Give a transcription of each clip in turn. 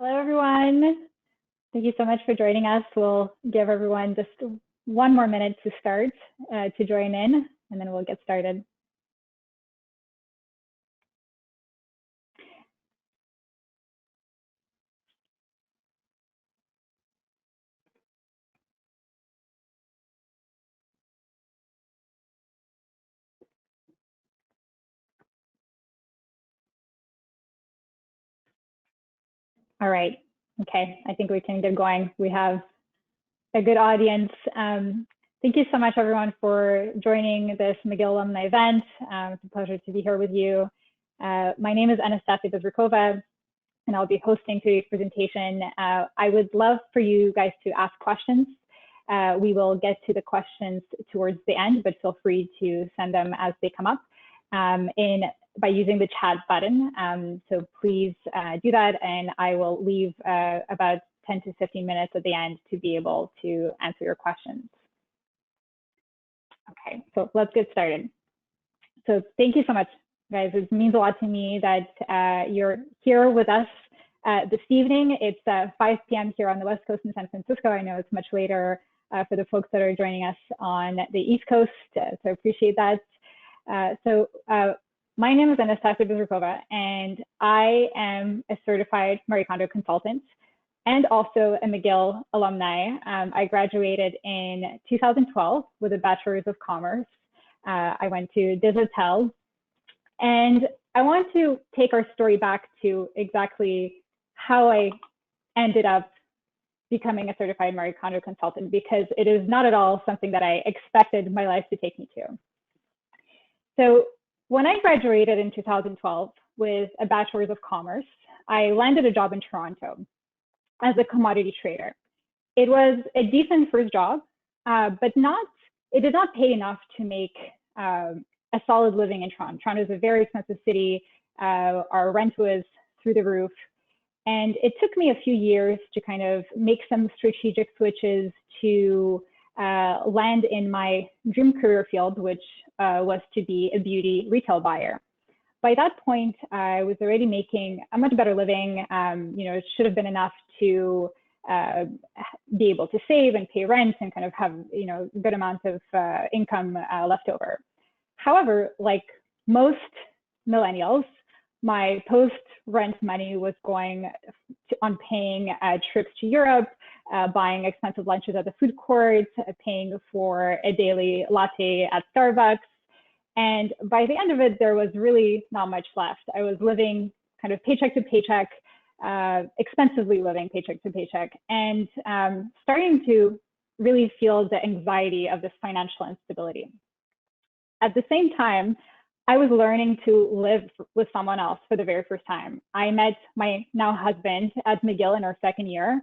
Hello, everyone. Thank you so much for joining us. We'll give everyone just one more minute to start to join in, and then we'll get started. All right. Okay. I think we can get going. We have a good audience. Thank you so much, everyone, for joining this McGill Alumni event. It's a pleasure to be here with you. My name is Anastasia Bezrukova, and I'll be hosting today's presentation. I would love for you guys to ask questions. We will get to the questions towards the end, but feel free to send them as they come up by using the chat button. So please do that, and I will leave about 10 to 15 minutes at the end to be able to answer your questions. Okay, so let's get started. So thank you so much, guys. It means a lot to me that you're here with us this evening. It's 5 p.m. here on the West Coast in San Francisco. I know it's much later for the folks that are joining us on the East Coast, so I appreciate that. My name is Anastasia Bezrukova, and I am a certified Marie Kondo consultant and also a McGill alumni. I graduated in 2012 with a Bachelor's of Commerce. I went to des Hotels, and I want to take our story back to exactly how I ended up becoming a certified Marie Kondo consultant, because it is not at all something that I expected my life to take me to. So when I graduated in 2012 with a Bachelor's of Commerce, I landed a job in Toronto as a commodity trader. It was a decent first job, but it did not pay enough to make a solid living in Toronto. Toronto is a very expensive city. Our rent was through the roof. And it took me a few years to kind of make some strategic switches to land in my dream career field, which was to be a beauty retail buyer. By that point, I was already making a much better living. It should have been enough to be able to save and pay rent and kind of have, a good amount of income left over. However, like most millennials, my post-rent money was going on paying trips to Europe, buying expensive lunches at the food court, paying for a daily latte at Starbucks. And by the end of it, there was really not much left. I was living kind of paycheck to paycheck, expensively living paycheck to paycheck, and starting to really feel the anxiety of this financial instability. At the same time, I was learning to live with someone else for the very first time. I met my now husband at McGill in our second year.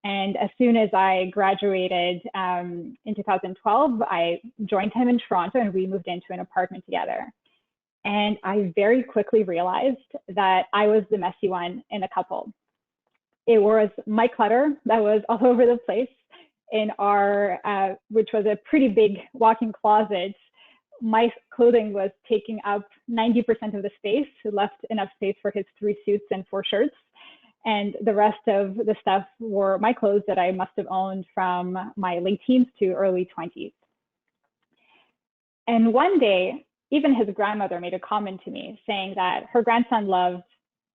And as soon as I graduated in 2012, I joined him in Toronto and we moved into an apartment together. And I very quickly realized that I was the messy one in the couple. It was my clutter that was all over the place in our, which was a pretty big walk-in closet. My clothing was taking up 90% of the space, left enough space for his 3 suits and 4 shirts. And the rest of the stuff were my clothes that I must have owned from my late teens to early 20s. And one day, even his grandmother made a comment to me saying that her grandson loved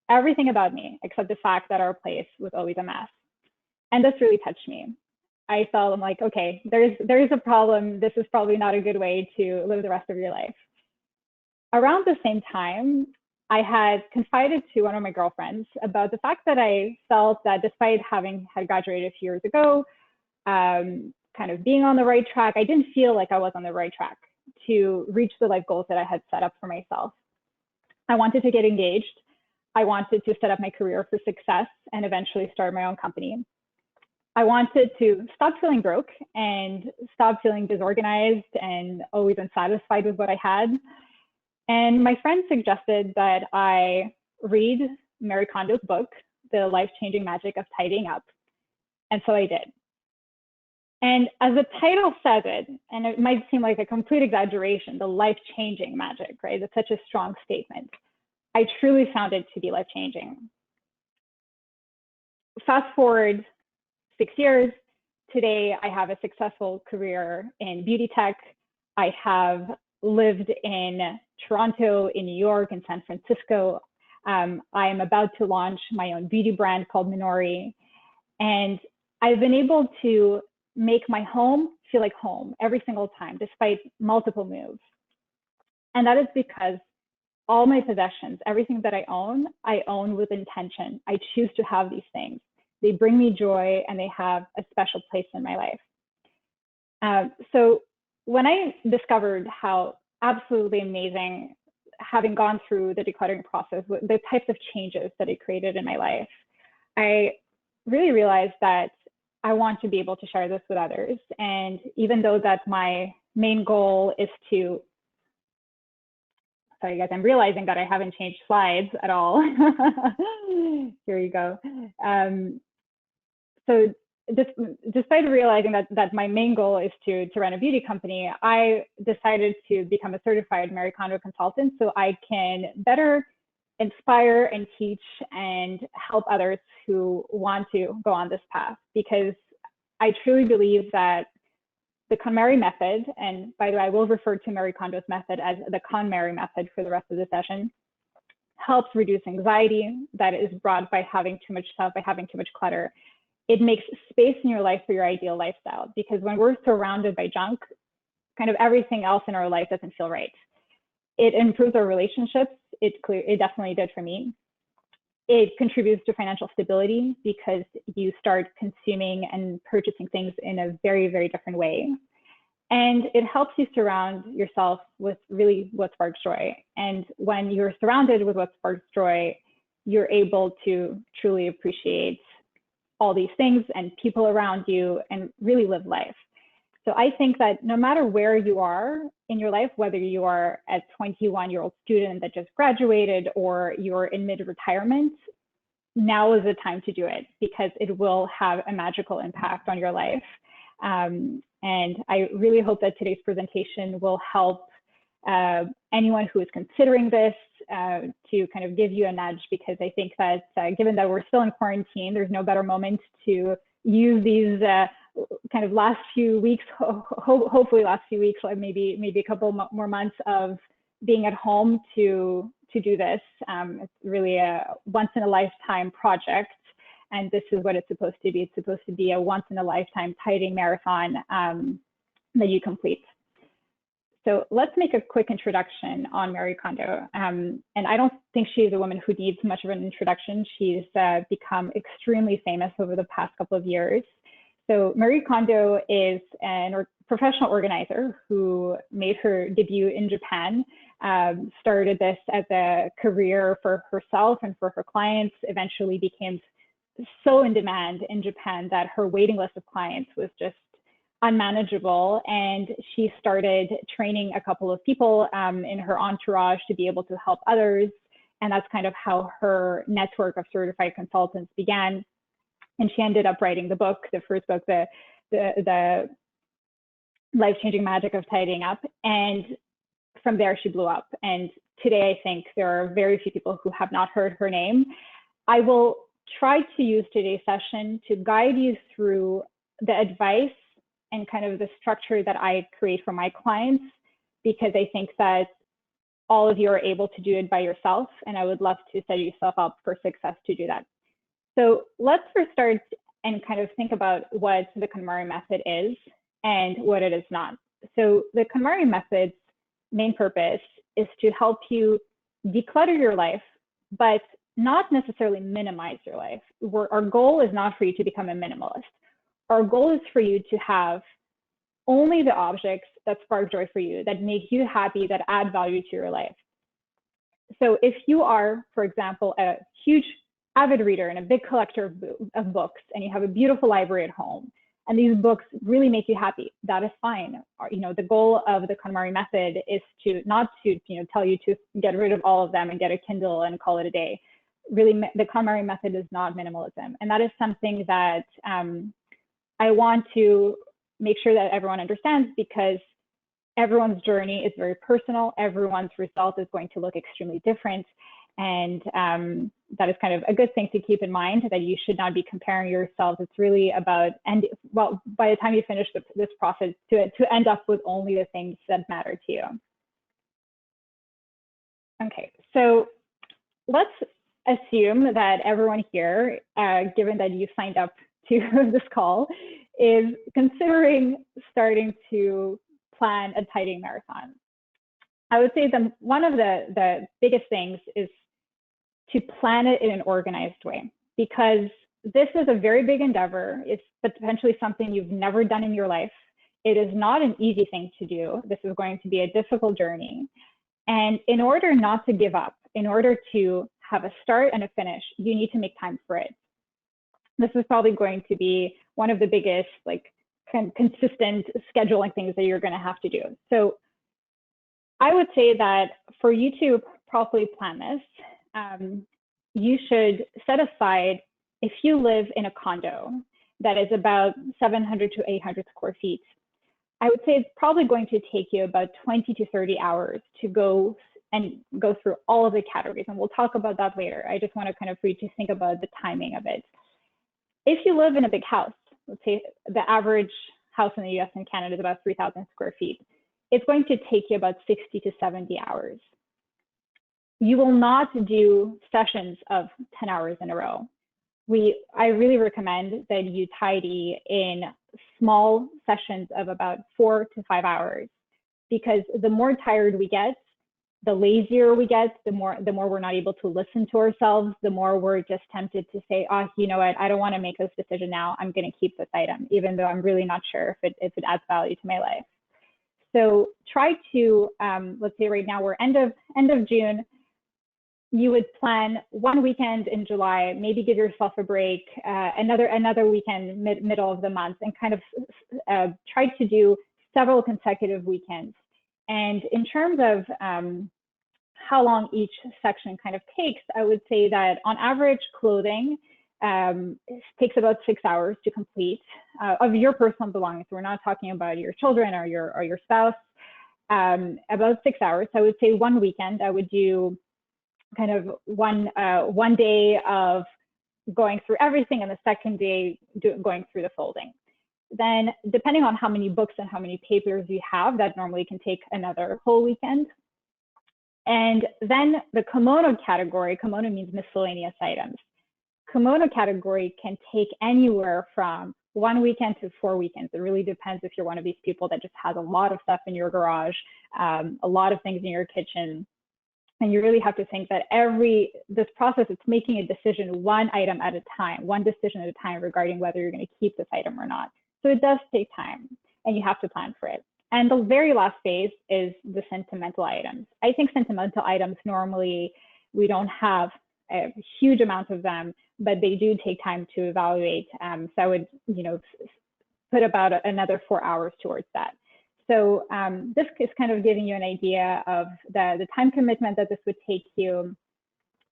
everything about me except the fact that our place was always a mess. And this really touched me. I felt, I'm like, okay, there's a problem. This is probably not a good way to live the rest of your life. Around the same time, I had confided to one of my girlfriends about the fact that I felt that despite having had graduated a few years ago, kind of being on the right track, I didn't feel like I was on the right track to reach the life goals that I had set up for myself. I wanted to get engaged. I wanted to set up my career for success and eventually start my own company. I wanted to stop feeling broke and stop feeling disorganized and always unsatisfied with what I had. And my friend suggested that I read Marie Kondo's book, The Life-Changing Magic of Tidying Up. And so I did. And as the title says it, and it might seem like a complete exaggeration, the life-changing magic, right? It's such a strong statement. I truly found it to be life-changing. fast forward 6 years, today I have a successful career in beauty tech. I have lived in Toronto, in New York, in San Francisco. I am about to launch my own beauty brand called Minori. And I've been able to make my home feel like home every single time, despite multiple moves. And that is because all my possessions, everything that I own with intention. I choose to have these things. They bring me joy and they have a special place in my life. So when I discovered how absolutely amazing, having gone through the decluttering process, the types of changes that it created in my life, I really realized that I want to be able to share this with others. And even though that my main goal is to, sorry guys, I'm realizing that I haven't changed slides at all. Here you go. So despite realizing that my main goal is to run a beauty company, I decided to become a certified Marie Kondo consultant so I can better inspire and teach and help others who want to go on this path, because I truly believe that the KonMari method, and by the way, I will refer to Marie Kondo's method as the KonMari method for the rest of the session, helps reduce anxiety that is brought by having too much stuff, by having too much clutter. It makes space in your life for your ideal lifestyle, because when we're surrounded by junk, kind of everything else in our life doesn't feel right. It improves our relationships. It definitely did for me. It contributes to financial stability because you start consuming and purchasing things in a very, very different way. And it helps you surround yourself with really what sparks joy. And when you're surrounded with what sparks joy, you're able to truly appreciate all these things and people around you and really live life. So I think that no matter where you are in your life, whether you are a 21-year-old student that just graduated or you're in mid-retirement, now is the time to do it, because it will have a magical impact on your life. And I really hope that today's presentation will help anyone who is considering this to kind of give you a nudge, because I think that given that we're still in quarantine, there's no better moment to use these kind of last few weeks, hopefully last few weeks, like maybe a couple more months of being at home to do this. It's really a once in a lifetime project, and this is what it's supposed to be. It's supposed to be a once in a lifetime tidying marathon that you complete. So let's make a quick introduction on Marie Kondo. And I don't think she's a woman who needs much of an introduction. She's become extremely famous over the past couple of years. So Marie Kondo is a professional organizer who made her debut in Japan, started this as a career for herself and for her clients, eventually became so in demand in Japan that her waiting list of clients was just unmanageable. And she started training a couple of people in her entourage to be able to help others. And that's kind of how her network of certified consultants began. And she ended up writing the book, the first book, the Life-Changing Magic of Tidying Up. And from there, she blew up. And today, I think there are very few people who have not heard her name. I will try to use today's session to guide you through the advice and kind of the structure that I create for my clients, because I think that all of you are able to do it by yourself. And I would love to set yourself up for success to do that. So let's first start and kind of think about what the KonMari method is and what it is not. So the KonMari method's main purpose is to help you declutter your life, but not necessarily minimize your life. Our goal is not for you to become a minimalist. Our goal is for you to have only the objects that spark joy for you, that make you happy, that add value to your life. So if you are, for example, a huge avid reader and a big collector of books, and you have a beautiful library at home, and these books really make you happy, that is fine. The goal of the KonMari method is not to tell you to get rid of all of them and get a Kindle and call it a day. Really, the KonMari method is not minimalism, and that is something that I want to make sure that everyone understands, because everyone's journey is very personal. Everyone's result is going to look extremely different. And that is kind of a good thing to keep in mind, that you should not be comparing yourselves. It's really about, and well, by the time you finish this process, to end up with only the things that matter to you. Okay, so let's assume that everyone here, given that you signed up to this call, is considering starting to plan a tidying marathon. I would say one of the biggest things is to plan it in an organized way, because this is a very big endeavor. It's potentially something you've never done in your life. It is not an easy thing to do. This is going to be a difficult journey. And in order not to give up, in order to have a start and a finish, you need to make time for it. This is probably going to be one of the biggest, like, consistent scheduling things that you're going to have to do. So I would say that for you to properly plan this, you should set aside, if you live in a condo that is about 700 to 800 square feet, I would say it's probably going to take you about 20 to 30 hours to go through all of the categories. And we'll talk about that later. I just want to kind of for you to think about the timing of it. If you live in a big house, let's say the average house in the US and Canada is about 3,000 square feet, it's going to take you about 60 to 70 hours. You will not do sessions of 10 hours in a row. I really recommend that you tidy in small sessions of about 4 to 5 hours, because the more tired we get, the lazier we get, the more we're not able to listen to ourselves, the more we're just tempted to say, oh, you know what, I don't want to make this decision now. I'm going to keep this item, even though I'm really not sure if it adds value to my life. So try to, let's say right now we're end of June, you would plan one weekend in July, maybe give yourself a break, another weekend middle of the month, and kind of try to do several consecutive weekends. And in terms of how long each section kind of takes, I would say that on average, clothing takes about 6 hours to complete of your personal belongings. We're not talking about your children or your spouse. About 6 hours. So I would say one weekend I would do kind of one day of going through everything, and the second day going through the folding. Then, depending on how many books and how many papers you have, that normally can take another whole weekend. And then the kimono category, kimono means miscellaneous items. Kimono category can take anywhere from 1 weekend to 4 weekends. It really depends if you're one of these people that just has a lot of stuff in your garage, a lot of things in your kitchen. And you really have to think that this process, it's making a decision one item at a time, one decision at a time regarding whether you're going to keep this item or not. So it does take time, and you have to plan for it. And the very last phase is the sentimental items. I think sentimental items, normally we don't have a huge amount of them, but they do take time to evaluate. So I would, put about another 4 hours towards that. So this is kind of giving you an idea of the time commitment that this would take you.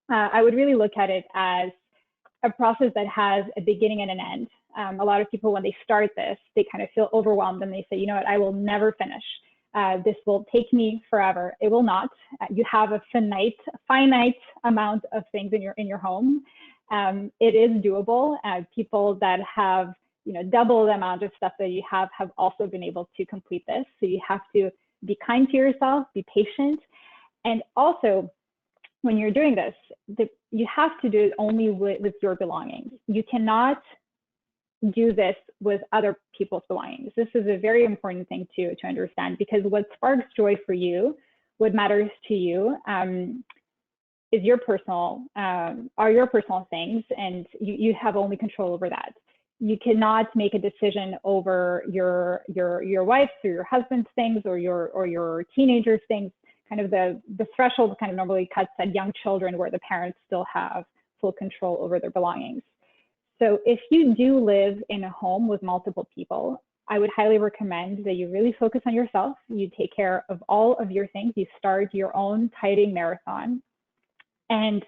I would really look at it as a process that has a beginning and an end. A lot of people, when they start this, they kind of feel overwhelmed and they say, you know what, I will never finish. This will take me forever. It will not. You have a finite amount of things in your home. It is doable. People that have double the amount of stuff that you have also been able to complete this. So you have to be kind to yourself, be patient. And also, when you're doing this, you have to do it only with your belongings. You cannot do this with other people's belongings. This is a very important thing to understand, because what sparks joy for you, what matters to you, is your personal things, and you have only control over that. You cannot make a decision over your wife's or your husband's things or your teenagers' things. Kind of the threshold kind of normally cuts at young children, where the parents still have full control over their belongings. So if you do live in a home with multiple people, I would highly recommend that you really focus on yourself. You take care of all of your things. You start your own tidying marathon. And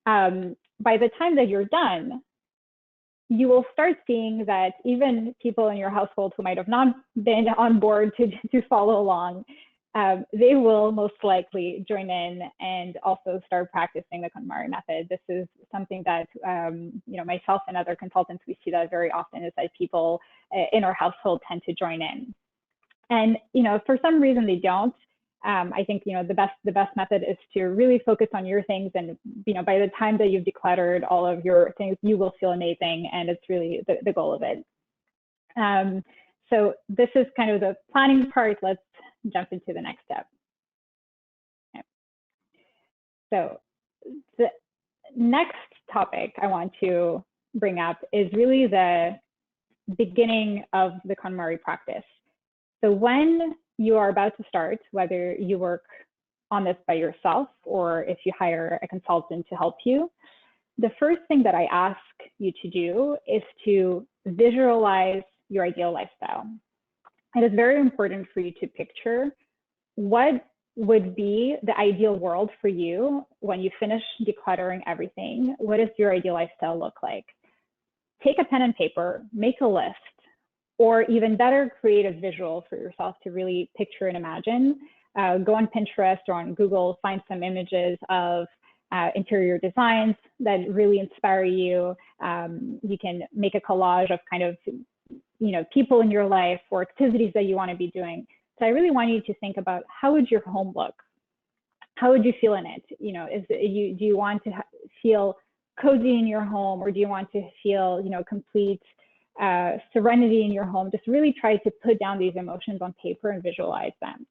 by the time that you're done, you will start seeing that even people in your household who might have not been on board to follow along, they will most likely join in and also start practicing the KonMari method. This is something that myself and other consultants, we see that very often, is that people in our household tend to join in. And if for some reason they don't, I think the best method is to really focus on your things, and by the time that you've decluttered all of your things, you will feel amazing, and it's really the goal of it. So this is kind of the planning part. Let's jump into the next step. Okay. So the next topic I want to bring up is really the beginning of the KonMari practice. So when you are about to start, whether you work on this by yourself or if you hire a consultant to help you, the first thing that I ask you to do is to visualize your ideal lifestyle. It is very important for you to picture what would be the ideal world for you when you finish decluttering everything. What does your ideal lifestyle look like? Take a pen and paper, make a list, or even better, create a visual for yourself to really picture and imagine. Go on Pinterest or on Google, find some images of interior designs that really inspire you. You can make a collage of kind of people in your life or activities that you want to be doing. So I really want you to think about, how would your home look? How would you feel in it? Do you want to feel cozy in your home, or do you want to feel complete serenity in your home? Just really try to put down these emotions on paper and visualize them.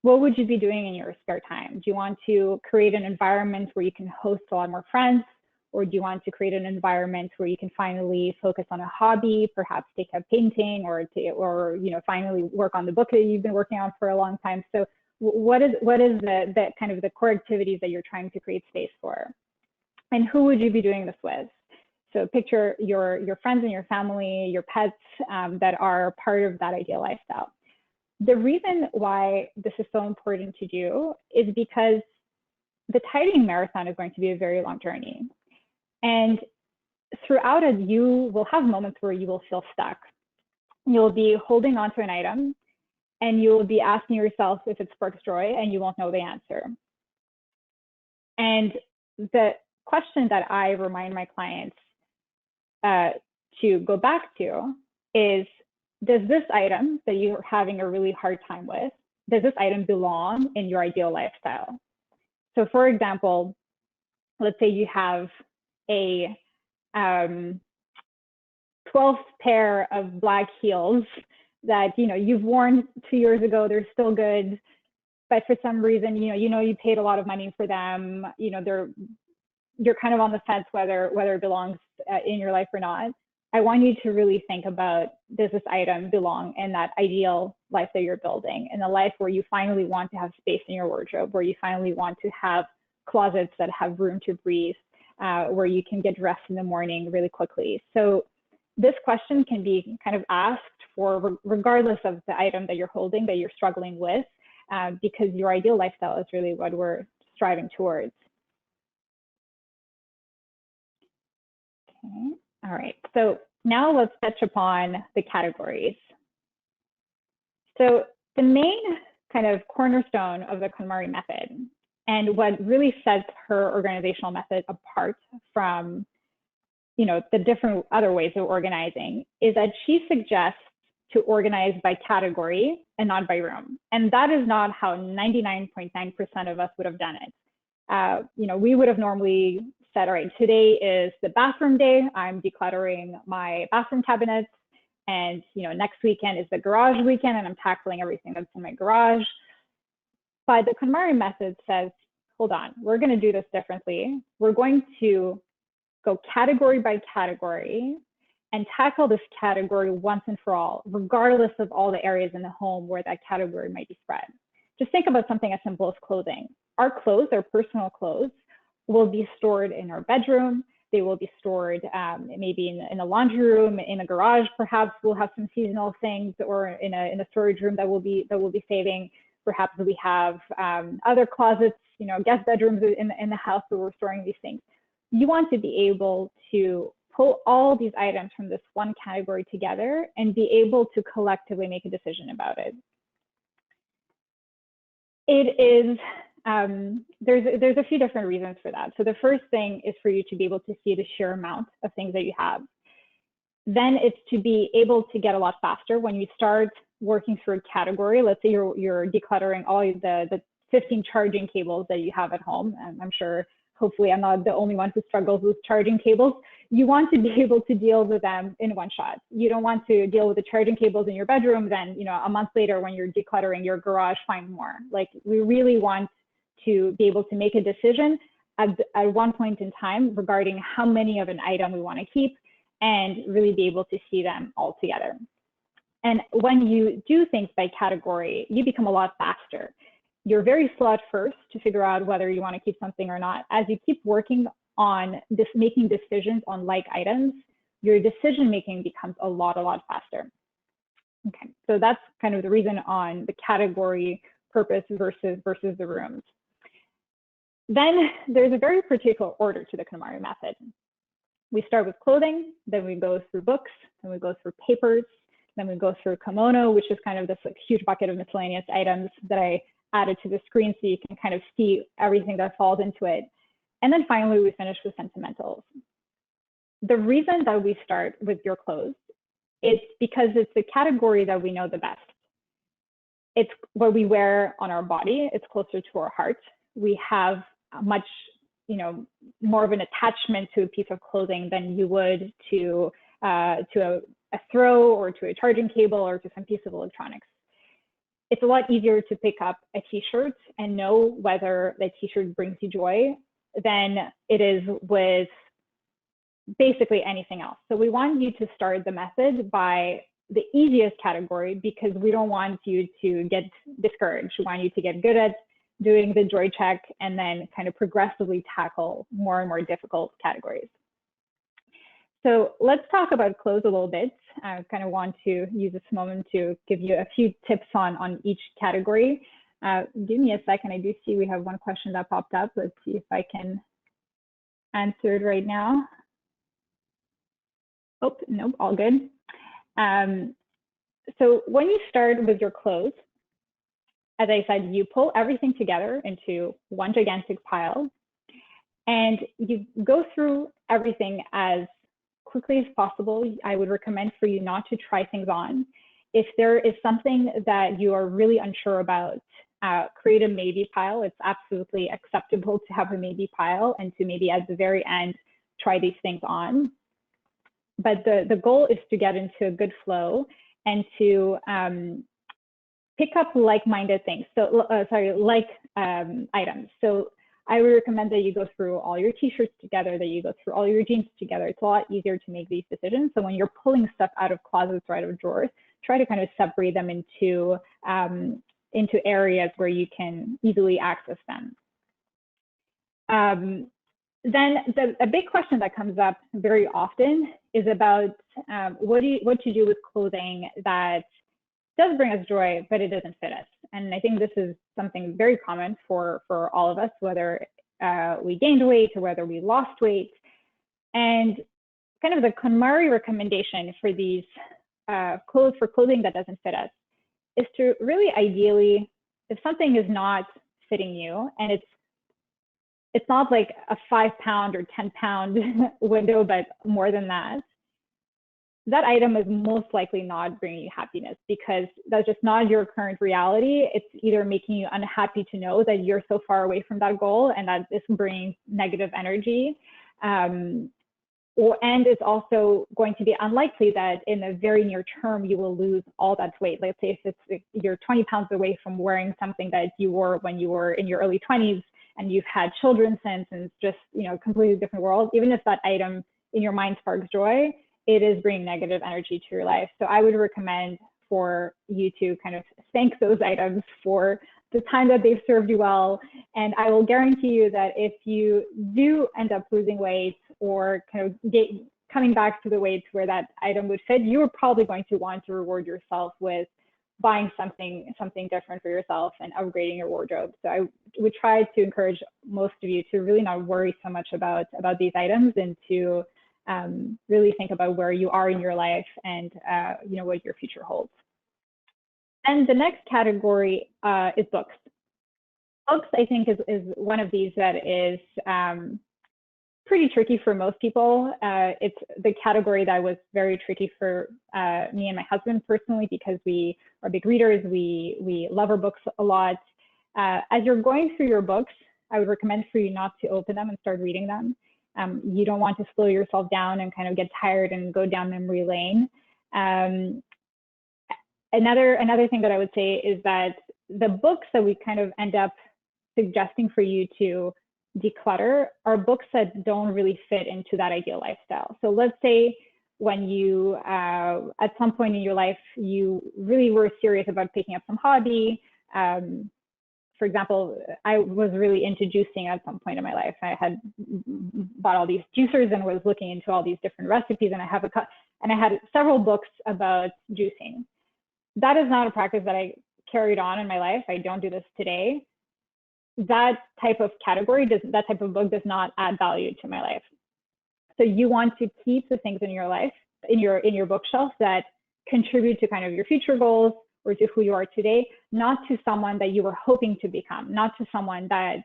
What would you be doing in your spare time? Do you want to create an environment where you can host a lot more friends? Or do you want to create an environment where you can finally focus on a hobby, perhaps take up painting, or finally work on the book that you've been working on for a long time? So what is the kind of the core activities that you're trying to create space for? And who would you be doing this with? So picture your friends and your family, your pets that are part of that ideal lifestyle. The reason why this is so important to do is because the tidying marathon is going to be a very long journey. And throughout it, you will have moments where you will feel stuck. You'll be holding onto an item and you'll be asking yourself if it sparks joy, and you won't know the answer. And the question that I remind my clients to go back to is, does this item that you're having a really hard time with, does this item belong in your ideal lifestyle? So for example, let's say you have a 12th pair of black heels that you've worn 2 years ago. They're still good, but for some reason you paid a lot of money for them. You're kind of on the fence whether it belongs in your life or not. I want you to really think about, does this item belong in that ideal life that you're building, in a life where you finally want to have space in your wardrobe, where you finally want to have closets that have room to breathe, where you can get dressed in the morning really quickly. So this question can be kind of asked for regardless of the item that you're holding, that you're struggling with, because your ideal lifestyle is really what we're striving towards. Okay. All right, so now let's touch upon the categories. So the main kind of cornerstone of the KonMari method, and what really sets her organizational method apart from the different other ways of organizing, is that she suggests to organize by category and not by room. And that is not how 99.9% of us would have done it. We would have normally said, all right, today is the bathroom day. I'm decluttering my bathroom cabinets. And next weekend is the garage weekend, and I'm tackling everything that's in my garage. But the KonMari method says, hold on, we're going to do this differently. We're going to go category by category and tackle this category once and for all, regardless of all the areas in the home where that category might be spread. Just think about something as simple as clothing. Our clothes, our personal clothes, will be stored in our bedroom. They will be stored maybe in the laundry room, in a garage. Perhaps we'll have some seasonal things, or in a storage room that we'll be saving. Perhaps we have other closets, guest bedrooms in the house where we're storing these things. You want to be able to pull all these items from this one category together and be able to collectively make a decision about it. It is, there's a few different reasons for that. So the first thing is for you to be able to see the sheer amount of things that you have. Then it's to be able to get a lot faster when you start working through a category. Let's say you're decluttering all the 15 charging cables that you have at home. And I'm sure, hopefully I'm not the only one who struggles with charging cables. You want to be able to deal with them in one shot. You don't want to deal with the charging cables in your bedroom, then, you know, a month later when you're decluttering your garage, find more. Like, we really want to be able to make a decision at one point in time regarding how many of an item we want to keep, and really be able to see them all together. And when you do things by category, you become a lot faster. You're very slow at first to figure out whether you want to keep something or not. As you keep working on this, making decisions on like items, your decision making becomes a lot faster. Okay, so that's kind of the reason on the category purpose versus the rooms. Then there's a very particular order to the KonMari method. We start with clothing, then we go through books, then we go through papers, then we go through kimono, which is kind of this like huge bucket of miscellaneous items that I added to the screen so you can kind of see everything that falls into it. And then finally, we finish with sentimentals. The reason that we start with your clothes is because it's the category that we know the best. It's what we wear on our body. It's closer to our heart. We have much, you know, more of an attachment to a piece of clothing than you would to a throw or to a charging cable or to some piece of electronics. It's a lot easier to pick up a t-shirt and know whether that t-shirt brings you joy than it is with basically anything else. So we want you to start the method by the easiest category because we don't want you to get discouraged. We want you to get good at doing the joy check and then kind of progressively tackle more and more difficult categories. So let's talk about clothes a little bit. I kind of want to use this moment to give you a few tips on each category. Give me a second. I do see we have one question that popped up. Let's see if I can answer it right now. Oh, nope, all good. So when you start with your clothes, as I said, you pull everything together into one gigantic pile and you go through everything as quickly as possible. I would recommend for you not to try things on. If there is something that you are really unsure about, create a maybe pile. It's absolutely acceptable to have a maybe pile and to maybe at the very end, try these things on. But the goal is to get into a good flow and to pick up like-minded things. So, items. So I would recommend that you go through all your t-shirts together, that you go through all your jeans together. It's a lot easier to make these decisions. So when you're pulling stuff out of closets or out of drawers, try to kind of separate them into areas where you can easily access them. Then a big question that comes up very often is about what to do with clothing that does bring us joy, but it doesn't fit us. And I think this is something very common for all of us, whether we gained weight or whether we lost weight. And kind of the KonMari recommendation for these clothing that doesn't fit us is to really ideally, if something is not fitting you and it's not like a 5-pound or 10-pound window, but more than that, that item is most likely not bringing you happiness because that's just not your current reality. It's either making you unhappy to know that you're so far away from that goal and that it's bringing negative energy. And it's also going to be unlikely that in the very near term, you will lose all that weight. Let's say if you're 20 pounds away from wearing something that you wore when you were in your early 20s and you've had children since, and it's just, you know, completely different world. Even if that item in your mind sparks joy, it is bringing negative energy to your life. So I would recommend for you to kind of thank those items for the time that they've served you well. And I will guarantee you that if you do end up losing weight or kind of coming back to the weight where that item would fit, you are probably going to want to reward yourself with buying something different for yourself and upgrading your wardrobe. So I would try to encourage most of you to really not worry so much about these items and to really think about where you are in your life and you know, what your future holds. And the next category is books. books, I think, is one of these that is pretty tricky for most people. It's the category that was very tricky for me and my husband personally, because we are big readers. We love our books a lot. As you're going through your books, I would recommend for you not to open them and start reading them. You don't want to slow yourself down and kind of get tired and go down memory lane. Another thing that I would say is that the books that we kind of end up suggesting for you to declutter are books that don't really fit into that ideal lifestyle. So let's say when you, at some point in your life, you really were serious about picking up some hobby. For example, I was really into juicing at some point in my life. I had bought all these juicers and was looking into all these different recipes, and I had several books about juicing. That is not a practice that I carried on in my life. I don't do this today. That type of category, that type of book does not add value to my life. So you want to keep the things in your life, in your bookshelf, that contribute to kind of your future goals or to who you are today, not to someone that you were hoping to become, not to someone that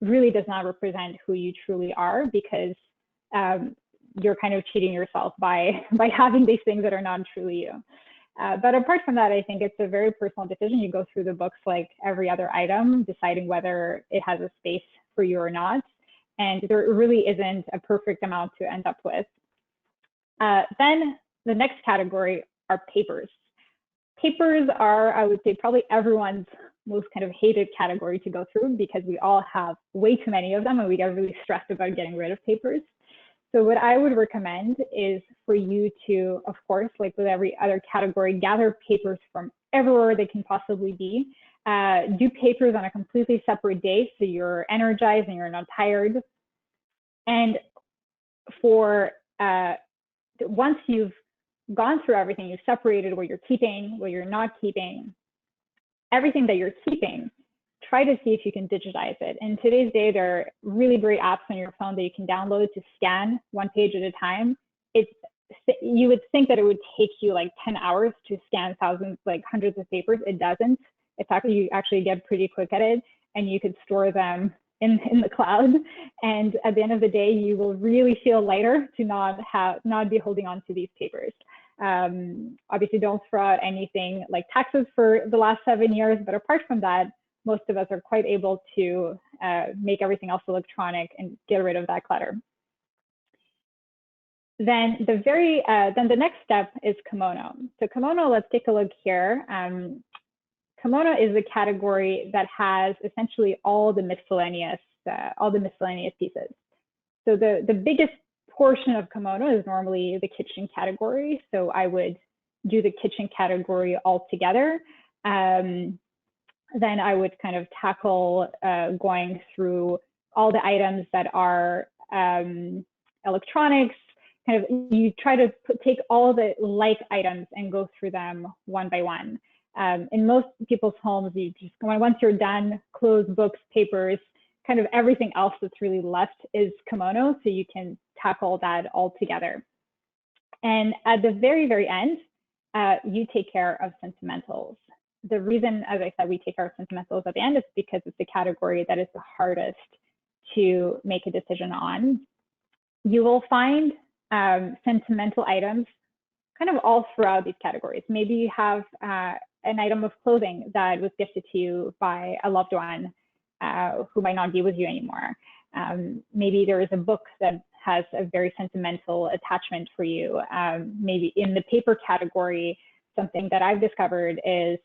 really does not represent who you truly are, because you're kind of cheating yourself by having these things that are not truly you. But apart from that, I think it's a very personal decision. You go through the books like every other item, deciding whether it has a space for you or not. And there really isn't a perfect amount to end up with. Then the next category are papers. Papers are, I would say, probably everyone's most kind of hated category to go through, because we all have way too many of them and we get really stressed about getting rid of papers. So what I would recommend is for you to, of course, like with every other category, gather papers from everywhere they can possibly be. Do papers on a completely separate day so you're energized and you're not tired. And for once you've gone through everything, you've separated what you're keeping, what you're not keeping, everything that you're keeping, try to see if you can digitize it. In today's day, there are really great apps on your phone that you can download to scan one page at a time. You would think that it would take you like 10 hours to scan thousands, like hundreds of papers. It doesn't. It's actually, you actually get pretty quick at it, and you could store them in the cloud. And at the end of the day, you will really feel lighter to not be holding on to these papers. Obviously, don't throw out anything like taxes for the last 7 years, but apart from that, most of us are quite able to make everything else electronic and get rid of that clutter. Then the next step is kimono. So kimono, let's take a look here. Kimono is a category that has essentially all the miscellaneous pieces. So the biggest portion of kimono is normally the kitchen category. So I would do the kitchen category altogether. Then I would kind of tackle going through all the items that are electronics. Kind of, you try to take all the like items and go through them one by one. In most people's homes, you just, once you're done, clothes, books, papers, kind of everything else that's really left is kimono, so you can tackle that all together. And at the very, very end, you take care of sentimentals. The reason, as I said, we take care of sentimentals at the end is because it's the category that is the hardest to make a decision on. You will find sentimental items kind of all throughout these categories. Maybe you have an item of clothing that was gifted to you by a loved one who might not be with you anymore. Maybe there is a book that has a very sentimental attachment for you. Maybe in the paper category, something that I've discovered is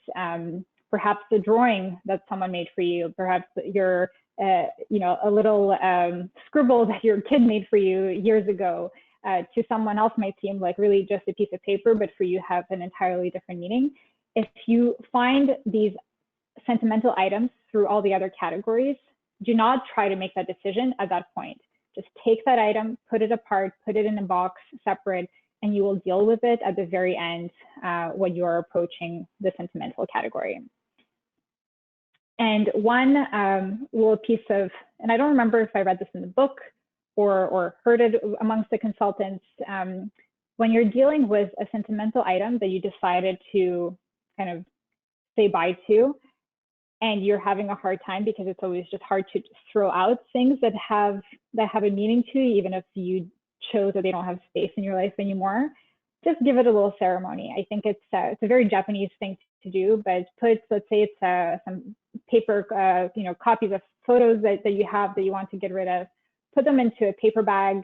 perhaps the drawing that someone made for you, perhaps your, a little scribble that your kid made for you years ago. To someone else might seem like really just a piece of paper, but for you have an entirely different meaning. If you find these sentimental items through all the other categories, do not try to make that decision at that point. Just take that item, put it apart, put it in a box separate, and you will deal with it at the very end when you are approaching the sentimental category. And one little piece of, and I don't remember if I read this in the book or heard it amongst the consultants, when you're dealing with a sentimental item that you decided to kind of say bye to, and you're having a hard time because it's always just hard to throw out things that have a meaning to you, even if you chose that they don't have space in your life anymore, just give it a little ceremony. I think it's a very Japanese thing to do, but let's say it's some paper, copies of photos that you have that you want to get rid of, put them into a paper bag.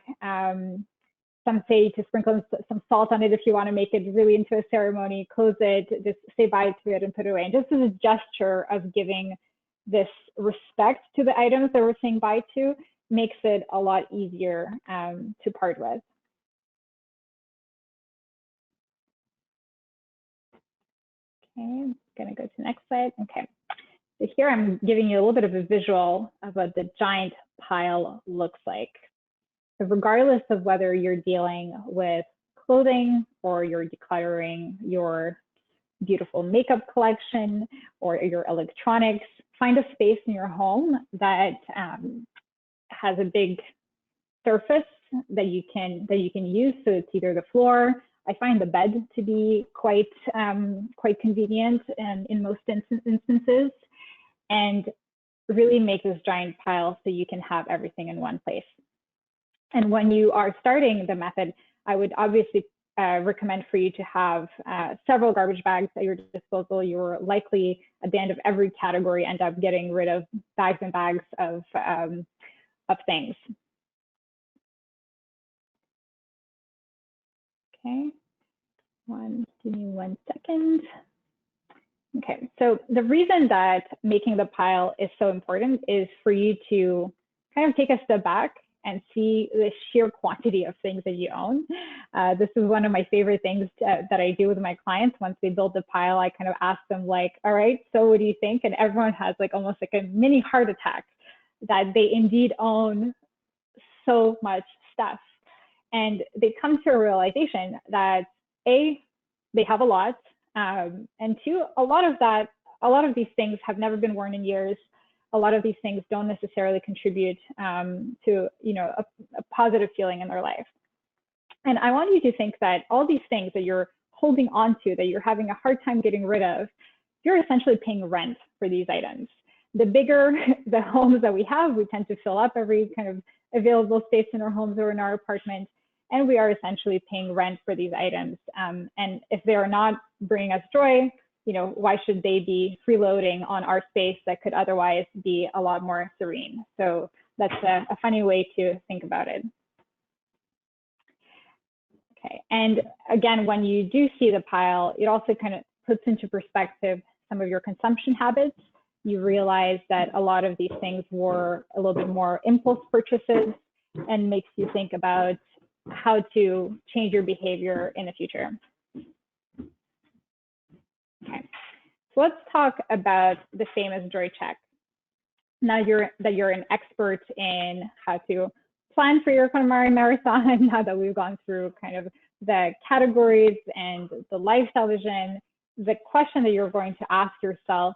Some say to sprinkle some salt on it if you want to make it really into a ceremony, close it, just say bye to it and put it away. And just as a gesture of giving this respect to the items that we're saying bye to makes it a lot easier to part with. Okay, I'm gonna go to the next slide. Okay, so here I'm giving you a little bit of a visual of what the giant pile looks like. So regardless of whether you're dealing with clothing or you're decluttering your beautiful makeup collection or your electronics, find a space in your home that has a big surface that you can use. So it's either the floor. I find the bed to be quite convenient and in most instances, and really make this giant pile so you can have everything in one place. And when you are starting the method, I would obviously recommend for you to have several garbage bags at your disposal. You're likely at the end of every category end up getting rid of bags and bags of things. Okay, give me 1 second. Okay, so the reason that making the pile is so important is for you to kind of take a step back and see the sheer quantity of things that you own. This is one of my favorite things that I do with my clients. Once they build the pile, I kind of ask them like, all right, so what do you think? And everyone has like almost like a mini heart attack that they indeed own so much stuff. And they come to a realization that A, they have a lot, and two, a lot of these things have never been worn in years. A lot of these things don't necessarily contribute to a positive feeling in their life. And I want you to think that all these things that you're holding on to, that you're having a hard time getting rid of, you're essentially paying rent for these items. The bigger the homes that we have, we tend to fill up every kind of available space in our homes or in our apartment, and we are essentially paying rent for these items. And if they are not bringing us joy, why should they be freeloading on our space that could otherwise be a lot more serene? So that's a funny way to think about it. Okay, and again, when you do see the pile, it also kind of puts into perspective some of your consumption habits. You realize that a lot of these things were a little bit more impulse purchases, and makes you think about how to change your behavior in the future. Okay, so let's talk about the famous joy check. Now that you're an expert in how to plan for your KonMari marathon, now that we've gone through kind of the categories and the lifestyle vision, the question that you're going to ask yourself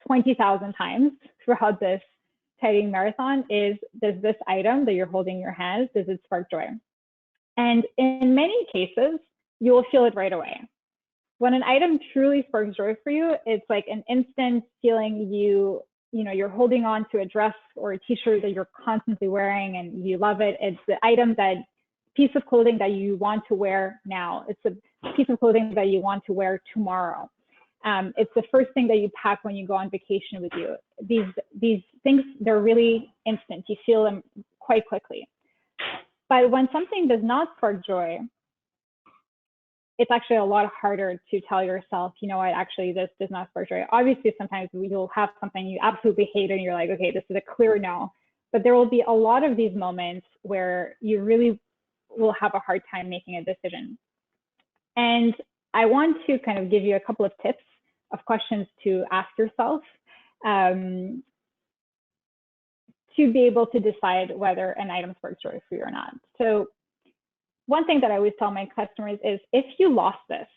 20,000 times throughout this tidying marathon is, does this item that you're holding in your hands, does it spark joy? And in many cases, you will feel it right away. When an item truly sparks joy for you, it's like an instant feeling you're holding on to a dress or a t-shirt that you're constantly wearing and you love it. It's the item, piece of clothing that you want to wear now. It's a piece of clothing that you want to wear tomorrow. It's the first thing that you pack when you go on vacation with you. These things, they're really instant. You feel them quite quickly. But when something does not spark joy, it's actually a lot harder to tell yourself, you know what, actually this does not spark joy. Obviously, sometimes you'll have something you absolutely hate and you're like, okay, this is a clear no. But there will be a lot of these moments where you really will have a hard time making a decision. And I want to kind of give you a couple of tips of questions to ask yourself to be able to decide whether an item sparks joy for you or not. So one thing that I always tell my customers is, if you lost this,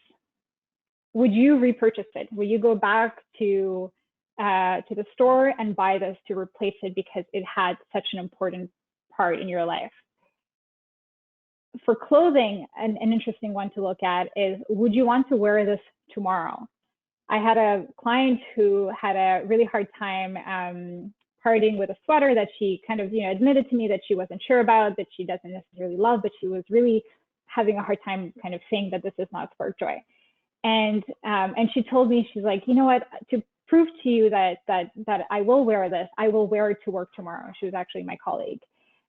would you repurchase it? Will you go back to the store and buy this to replace it because it had such an important part in your life? For clothing, an interesting one to look at is, would you want to wear this tomorrow? I had a client who had a really hard time parting with a sweater that she kind of, admitted to me that she wasn't sure about, that she doesn't necessarily love, but she was really having a hard time kind of saying that this does not spark joy. And she told me, she's like, you know what, to prove to you that I will wear this, I will wear it to work tomorrow. She was actually my colleague.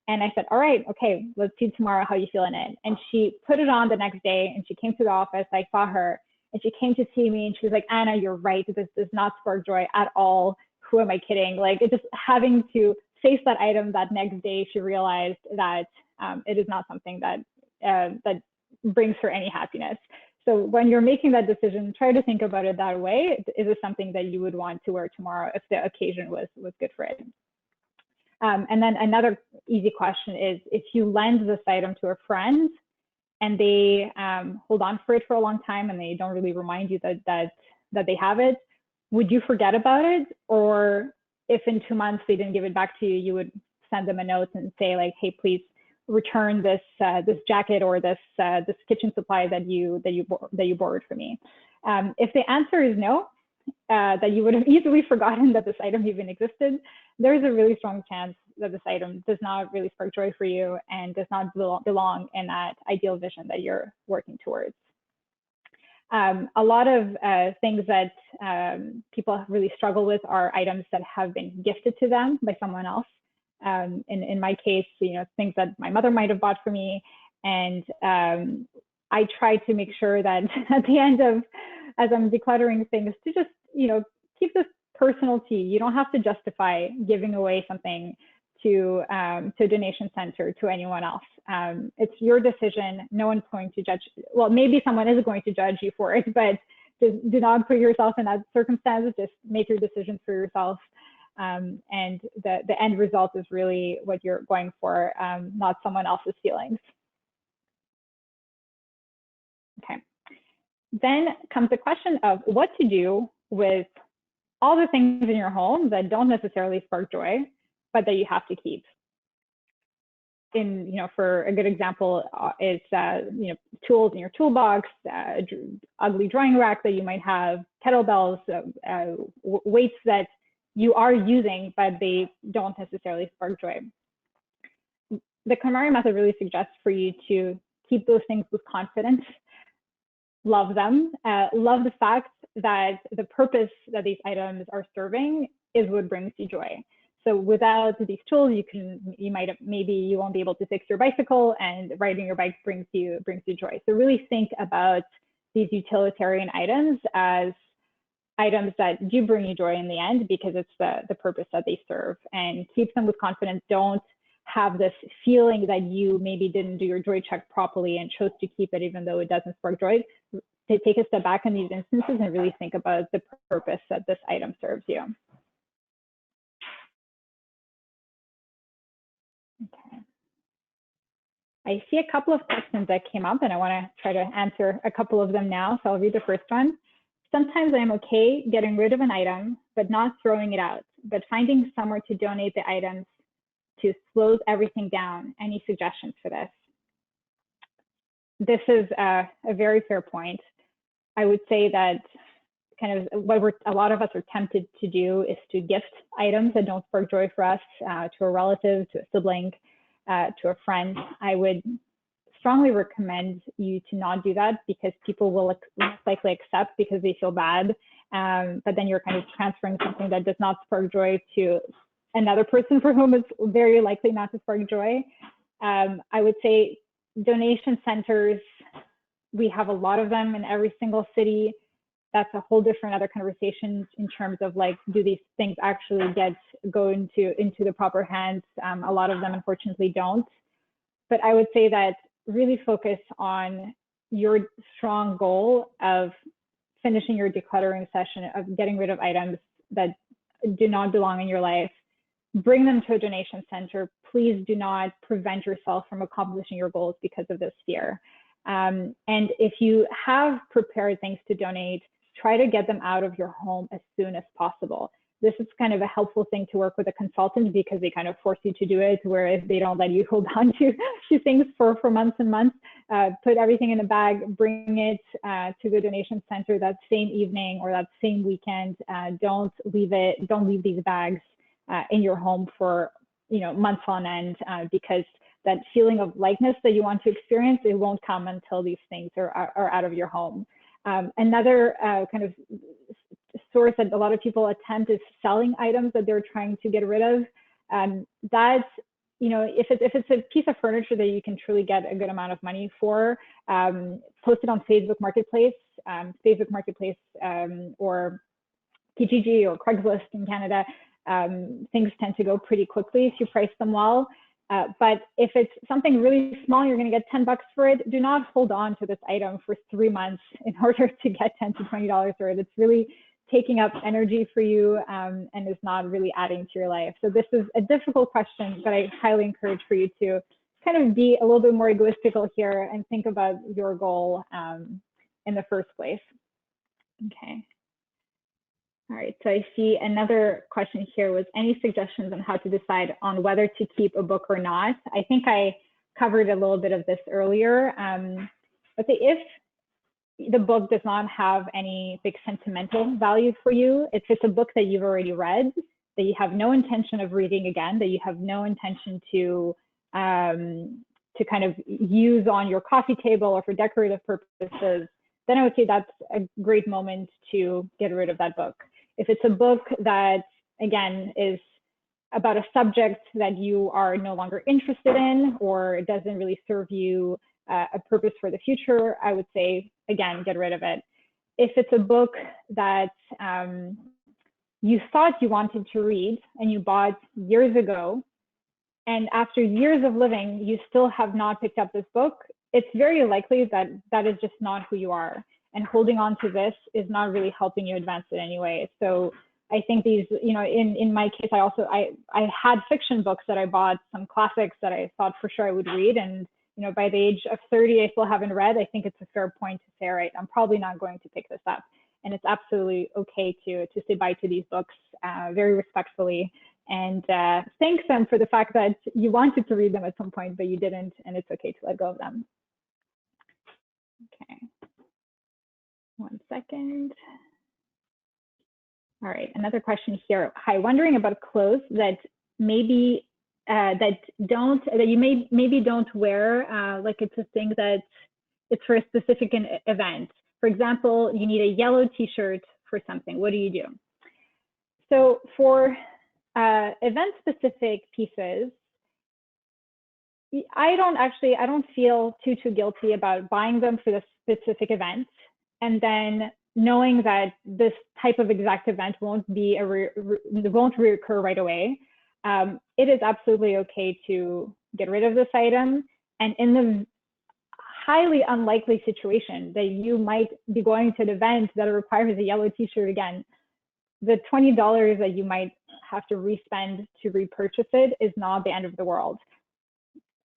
And I said, all right, okay, let's see tomorrow how you feel in it. And she put it on the next day and she came to the office. I saw her and she came to see me and she was like, Anna, you're right. This does not spark joy at all. Who am I kidding? Like, it just having to face that item that next day, she realized that it is not something that that brings her any happiness. So when you're making that decision, try to think about it that way. Is it something that you would want to wear tomorrow if the occasion was good for it? And then another easy question is, if you lend this item to a friend and they hold on for it for a long time and they don't really remind you that they have it, would you forget about it? Or if in 2 months they didn't give it back to you, you would send them a note and say like, hey, please return this this jacket or this kitchen supply that you borrowed from me. If the answer is no, that you would have easily forgotten that this item even existed, there's a really strong chance that this item does not really spark joy for you and does not belong in that ideal vision that you're working towards. A lot of things that people really struggle with are items that have been gifted to them by someone else. In my case, things that my mother might have bought for me. And I try to make sure that at the end of, as I'm decluttering things, to just, keep this personal to you. You don't have to justify giving away something to a donation center, to anyone else. It's your decision. No one's going to judge. Well, maybe someone is going to judge you for it, but do not put yourself in that circumstance. Just make your decisions for yourself. And the end result is really what you're going for, not someone else's feelings. Okay. Then comes the question of what to do with all the things in your home that don't necessarily spark joy, but that you have to keep. For a good example is, tools in your toolbox, ugly drying rack that you might have, kettlebells, weights that you are using, but they don't necessarily spark joy. The KonMari method really suggests for you to keep those things with confidence, love them, love the fact that the purpose that these items are serving is what brings you joy. So without these tools, maybe you won't be able to fix your bicycle, and riding your bike brings you joy. So really think about these utilitarian items as items that do bring you joy in the end, because it's the purpose that they serve, and keep them with confidence. Don't have this feeling that you maybe didn't do your joy check properly and chose to keep it even though it doesn't spark joy. Take a step back in these instances and really think about the purpose that this item serves you. Okay. I see a couple of questions that came up and I want to try to answer a couple of them now. So I'll read the first one. Sometimes I'm okay getting rid of an item, but not throwing it out, but finding somewhere to donate the items to slows everything down. Any suggestions for this? This is a very fair point. I would say that kind of what a lot of us are tempted to do is to gift items that don't spark joy for us, to a relative, to a sibling, to a friend. I would strongly recommend you to not do that, because people will most likely accept because they feel bad, but then you're kind of transferring something that does not spark joy to another person for whom it's very likely not to spark joy. I would say donation centers, we have a lot of them in every single city. That's a whole different other conversation in terms of like, do these things actually go into the proper hands? A lot of them unfortunately don't. But I would say that really focus on your strong goal of finishing your decluttering session, of getting rid of items that do not belong in your life. Bring them to a donation center. Please do not prevent yourself from accomplishing your goals because of this fear. And if you have prepared things to donate, try to get them out of your home as soon as possible. this is kind of a helpful thing to work with a consultant because they kind of force you to do it, whereas they don't let you hold on to things for months and months. Put everything in a bag, bring it to the donation center that same evening or that same weekend. Don't leave these bags in your home for months on end, because that feeling of lightness that you want to experience, it won't come until these things are out of your home. Another kind of source that a lot of people attempt is selling items that they're trying to get rid of. That's, if it's a piece of furniture that you can truly get a good amount of money for, post it on Facebook Marketplace, or Kijiji or Craigslist in Canada. Things tend to go pretty quickly if you price them well. But if it's something really small, you're going to get $10 for it. Do not hold on to this item for 3 months in order to get $10 to $20 for it. It's really taking up energy for you, and is not really adding to your life. So this is a difficult question, but I highly encourage for you to kind of be a little bit more egoistical here and think about your goal in the first place. Okay. All right, so I see another question here was, any suggestions on how to decide on whether to keep a book or not? I think I covered a little bit of this earlier. But if the book does not have any big sentimental value for you, if it's a book that you've already read, that you have no intention of reading again, that you have no intention to kind of use on your coffee table or for decorative purposes, then I would say that's a great moment to get rid of that book. If it's a book that, again, is about a subject that you are no longer interested in, or it doesn't really serve you a purpose for the future, I would say, again, get rid of it. If it's a book that you thought you wanted to read and you bought years ago, and after years of living, you still have not picked up this book, it's very likely that that is just not who you are. And holding on to this is not really helping you advance it anyway. So I think these, in my case, I had fiction books that I bought, some classics that I thought for sure I would read. And, by the age of 30, I still haven't read. I think it's a fair point to say, all right, I'm probably not going to pick this up. And it's absolutely okay to say bye to these books very respectfully, and thank them for the fact that you wanted to read them at some point, but you didn't, and it's okay to let go of them. Okay. 1 second. All right, another question here. Hi, wondering about clothes that maybe that you maybe don't wear, like it's a thing that it's for a specific event. For example, you need a yellow T-shirt for something. What do you do? So for event-specific pieces, I don't feel too guilty about buying them for the specific event, and then knowing that this type of exact event won't reoccur right away. It is absolutely okay to get rid of this item, and in the highly unlikely situation that you might be going to an event that requires a yellow T-shirt again, the $20 that you might have to respend to repurchase it is not the end of the world.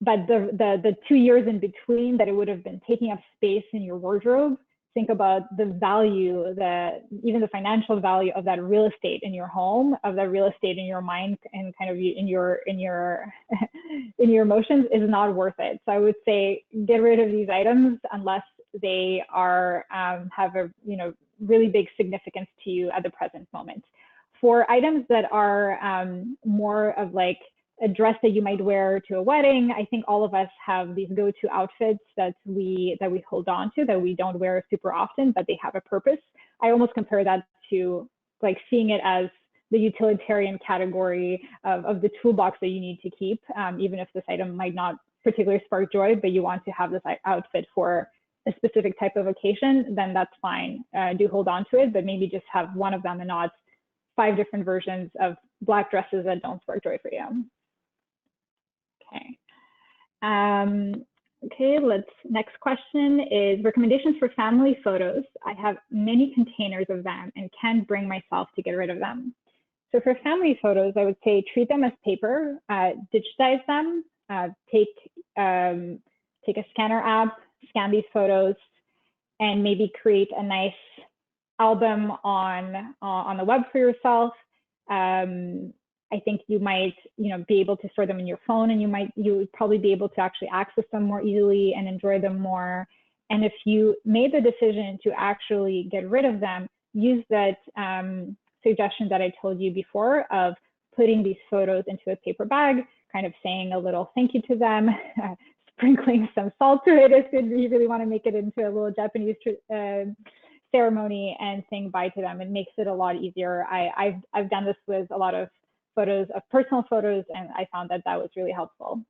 But the 2 years in between that it would have been taking up space in your wardrobe, think about the value, even the financial value of that real estate in your home, of that real estate in your mind, and kind of in your emotions is not worth it. So I would say get rid of these items unless they are have a really big significance to you at the present moment. For items that are more of like a dress that you might wear to a wedding, I think all of us have these go-to outfits that we hold on to, that we don't wear super often, but they have a purpose. I almost compare that to like seeing it as the utilitarian category of the toolbox that you need to keep, even if this item might not particularly spark joy, but you want to have this outfit for a specific type of occasion, then that's fine. Do hold on to it, but maybe just have one of them and not 5 different versions of black dresses that don't spark joy for you. Okay. Okay, next question is recommendations for family photos. I have many containers of them and can't bring myself to get rid of them. So for family photos, I would say treat them as paper, digitize them, take a scanner app, scan these photos, and maybe create a nice album on the web for yourself. I think you might, be able to store them in your phone, and you would probably be able to actually access them more easily and enjoy them more. And if you made the decision to actually get rid of them, use that suggestion that I told you before of putting these photos into a paper bag, kind of saying a little thank you to them, sprinkling some salt to it if you really want to make it into a little Japanese ceremony, and saying bye to them. It makes it a lot easier. I've done this with a lot of photos, of personal photos, and I found that was really helpful.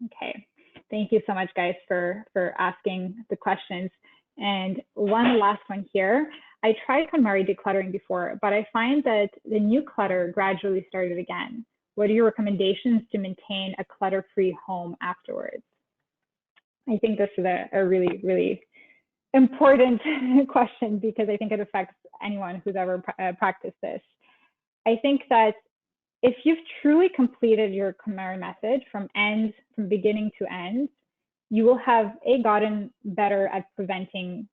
Okay, thank you so much, guys, for asking the questions. And one last one here. I tried KonMari decluttering before, but I find that the new clutter gradually started again. What are your recommendations to maintain a clutter-free home afterwards? I think this is a really, really important question, because I think it affects anyone who's ever practiced this. I think that if you've truly completed your KonMari method from beginning to end, you will have gotten better at preventing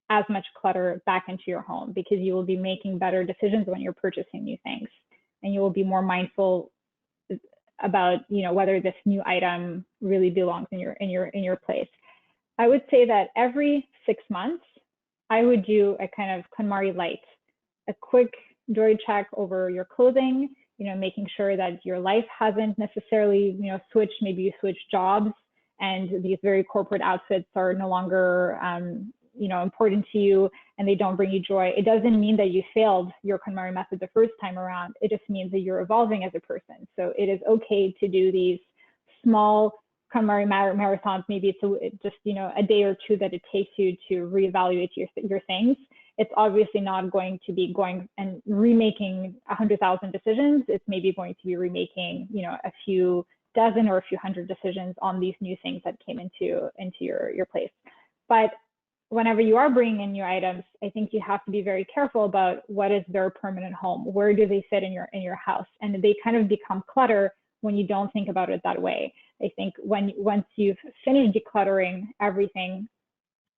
as much clutter back into your home, because you will be making better decisions when you're purchasing new things, and you will be more mindful about whether this new item really belongs in your place. I would say that every 6 months, I would do a kind of KonMari light, a quick joy check over your clothing, making sure that your life hasn't necessarily, switched. Maybe you switch jobs, and these very corporate outfits are no longer, important to you, and they don't bring you joy. It doesn't mean that you failed your KonMari method the first time around. It just means that you're evolving as a person. So it is okay to do these small KonMari marathons. Maybe it's just a day or two that it takes you to reevaluate your things. It's obviously not going to be going and remaking 100,000 decisions. It's maybe going to be remaking a few dozen or a few hundred decisions on these new things that came into your place. But whenever you are bringing in new items, I think you have to be very careful about what is their permanent home. Where do they fit in your house? And they kind of become clutter when you don't think about it that way. I think once you've finished decluttering everything,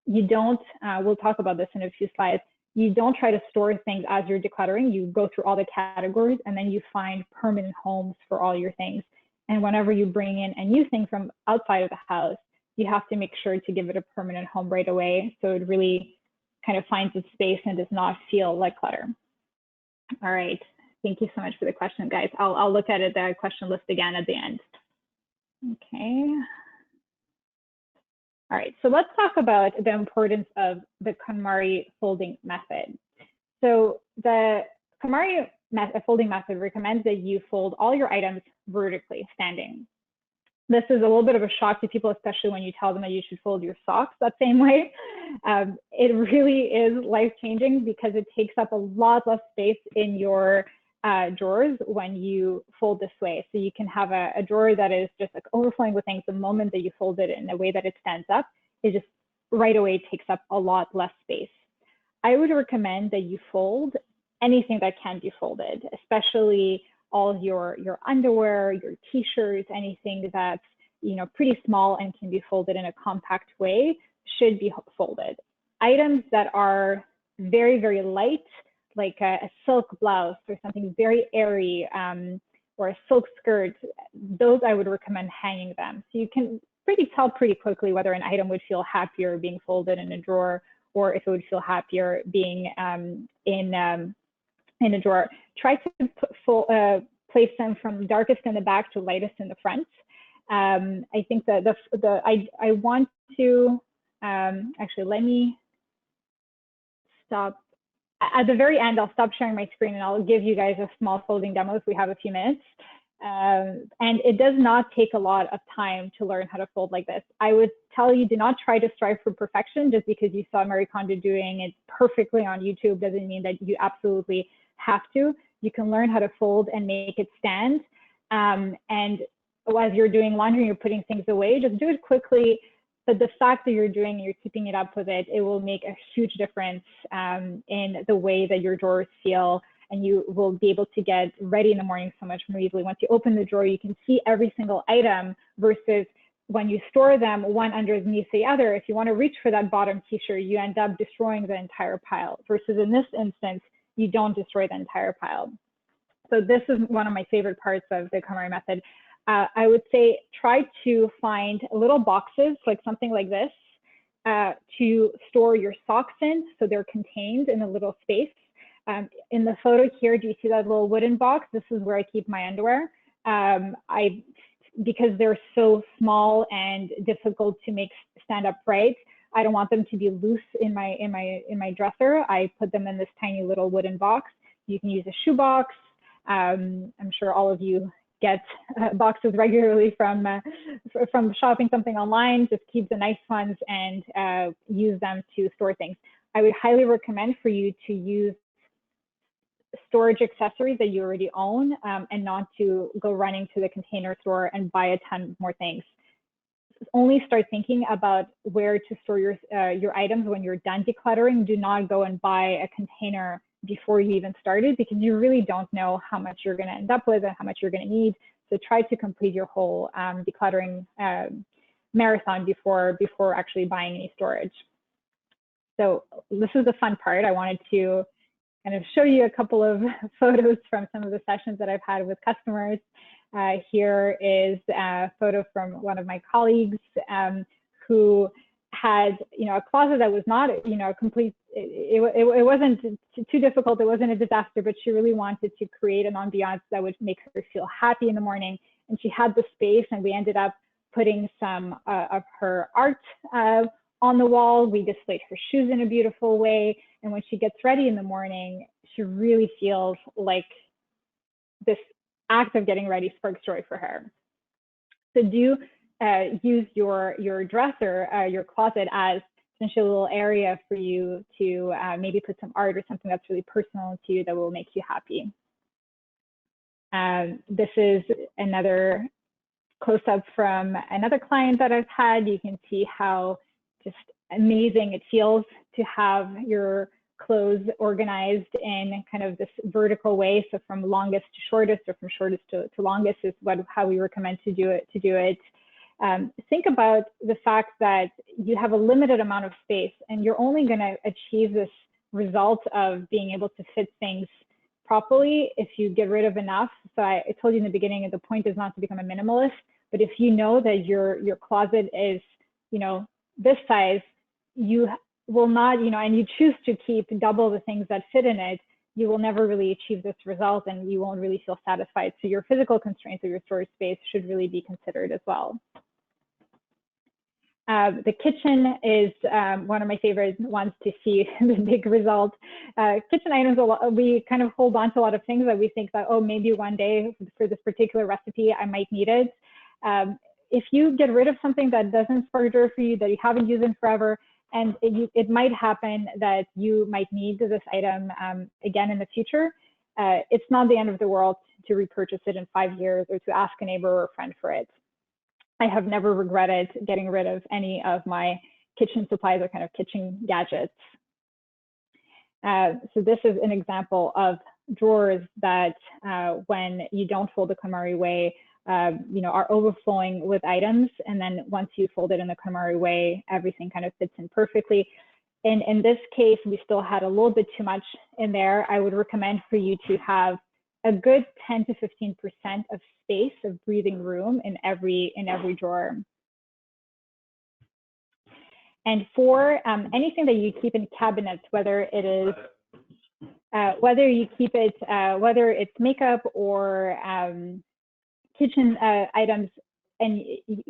you don't, we'll talk about this in a few slides, you don't try to store things as you're decluttering. You go through all the categories, and then you find permanent homes for all your things. And whenever you bring in a new thing from outside of the house, you have to make sure to give it a permanent home right away, so it really kind of finds its space and does not feel like clutter. All right, thank you so much for the question, guys. I'll look at the question list again at the end. Okay. All right, so let's talk about the importance of the KonMari folding method. So the KonMari folding method recommends that you fold all your items vertically, standing. This is a little bit of a shock to people, especially when you tell them that you should fold your socks that same way. It really is life-changing, because it takes up a lot less space in your drawers when you fold this way. So you can have a drawer that is just like overflowing with things. The moment that you fold it in a way that it stands up, it just right away takes up a lot less space. I would recommend that you fold anything that can be folded, especially all of your underwear, your t-shirts, anything that's pretty small and can be folded in a compact way should be folded. Items that are very, very light, like a silk blouse or something very airy, or a silk skirt, those I would recommend hanging them. So you can tell pretty quickly whether an item would feel happier being folded in a drawer, or if it would feel happier being in a drawer. Try to place them from darkest in the back to lightest in the front. I think that I want to, actually, let me stop. At the very end, I'll stop sharing my screen and I'll give you guys a small folding demo if we have a few minutes. And it does not take a lot of time to learn how to fold like this. I would tell you, do not try to strive for perfection. Just because you saw Marie Kondo doing it perfectly on YouTube doesn't mean that you absolutely have to. You can learn how to fold and make it stand. And as you're doing laundry, you're putting things away, just do it quickly. But the fact that you're doing it, you're keeping it up with it, it will make a huge difference in the way that your drawers feel. And you will be able to get ready in the morning so much more easily. Once you open the drawer, you can see every single item, versus when you store them one underneath the other. If you want to reach for that bottom t-shirt, you end up destroying the entire pile, versus in this instance, you don't destroy the entire pile. So this is one of my favorite parts of the KonMari method. I would say try to find little boxes, like something like this, to store your socks in, so they're contained in a little space. In the photo here, do you see that little wooden box? This is where I keep my underwear. Because they're so small and difficult to make stand upright, I don't want them to be loose in my dresser. I put them in this tiny little wooden box. You can use a shoebox. I'm sure all of you get boxes regularly from shopping something online. Just keep the nice ones and use them to store things. I would highly recommend for you to use storage accessories that you already own, and not to go running to the container store and buy a ton more things. Only start thinking about where to store your items when you're done decluttering. Do not go and buy a container before you even started, because you really don't know how much you're going to end up with and how much you're going to need. So try to complete your whole decluttering marathon before actually buying any storage. So this is the fun part. I wanted to kind of show you a couple of photos from some of the sessions that I've had with customers. Here is a photo from one of my colleagues who had, a closet that was not, complete. It wasn't too difficult. It wasn't a disaster, but she really wanted to create an ambiance that would make her feel happy in the morning. And she had the space, and we ended up putting some of her art on the wall. We displayed her shoes in a beautiful way. And when she gets ready in the morning, she really feels like this act of getting ready sparks joy for her. So do use your dresser, your closet, as essentially a little area for you to maybe put some art or something that's really personal to you that will make you happy. This is another close-up from another client that I've had. You can see how just amazing it feels to have your clothes organized in kind of this vertical way. So from longest to shortest, or from shortest to longest, is how we recommend to do it. Think about the fact that you have a limited amount of space, and you're only going to achieve this result of being able to fit things properly if you get rid of enough. So I told you in the beginning, the point is not to become a minimalist, but if you know that your closet is, this size, you will not, and you choose to keep double the things that fit in it, you will never really achieve this result, and you won't really feel satisfied. So your physical constraints of your storage space should really be considered as well. The kitchen is one of my favorite ones to see the big result. Kitchen items, we kind of hold on to a lot of things that we think that, oh, maybe one day for this particular recipe, I might need it. If you get rid of something that doesn't spark joy for you, that you haven't used in forever, and it might happen that you might need this item again in the future, it's not the end of the world to repurchase it in 5 years, or to ask a neighbor or a friend for it. I have never regretted getting rid of any of my kitchen supplies or kind of kitchen gadgets. So this is an example of drawers that when you don't fold the KonMari way, are overflowing with items. And then once you fold it in the KonMari way, everything kind of fits in perfectly. And in this case, we still had a little bit too much in there. I would recommend for you to have a good 10 to 15% of space, of breathing room in every drawer. And for anything that you keep in cabinets, whether it is whether you keep it, whether it's makeup or kitchen items, and